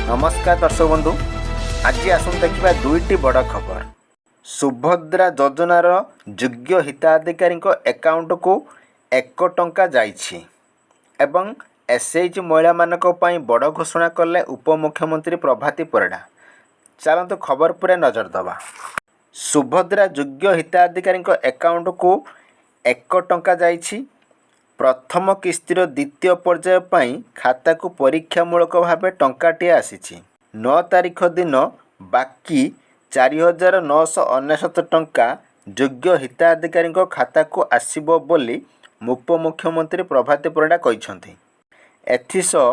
नमस्कार दर्शक बंधु, आज आसुन देखा दुईटी बड़ खबर। सुभद्रा योजनार योग्य हिताधिकारी अकाउंट को 1 टंका जाइछि एवं एसएच महिला मानक पई बड़ घोषणा कले उपमुख्यमंत्री प्रभाती परिडा। चलतु खबर पूरा नजर दबा। सुभद्रा योग्य हिताधिकारी अकाउंट को 1 टंका जाइछि। प्रथम किस्तिर द्वितीय पर्याय पाई खाता को परीक्षामूलक भाव टंकाटे आसी। 9 तारिख दिन बाकी 4,999 टंका योग्य हिताधिकारी खाता को आसीबो बोली उपमुख्यमंत्री प्रभाती परिडा कहिसंती। एथिसह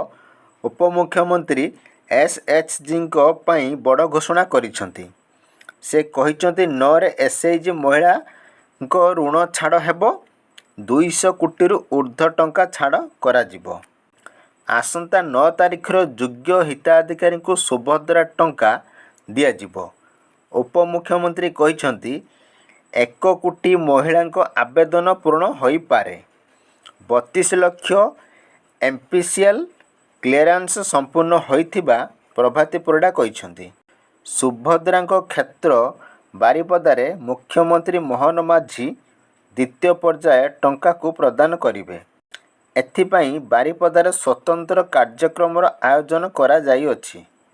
उपमुख्यमंत्री एसएचजी पई बड़ घोषणा करिसंती। से कहिसंती 9 रे एसएचजी महिला ऋण छाड़ हेबो। 200 कोटी ऊर्ध्व टंका छाड़ करा जिवो। आसंता 9 तारिखर योग्य हिताधिकारी को सुभद्रा टंका दियाजिवो। उपमुख्यमंत्री कहिसंती 1 कोटी महिला आवेदन पूर्ण होई पारे। 32 लाख एमपीसीएल क्लियरेंस संपूर्ण होइथिबा प्रभाती परिडा कहिसंती। सुभद्रा क्षेत्र बारिपदारे मुख्यमंत्री मोहन माझी द्वितीय पर्याय टंका को प्रदान करिवे। एथिपाई बारिपदार स्वतंत्र कार्यक्रम आयोजन करा जाई अछि।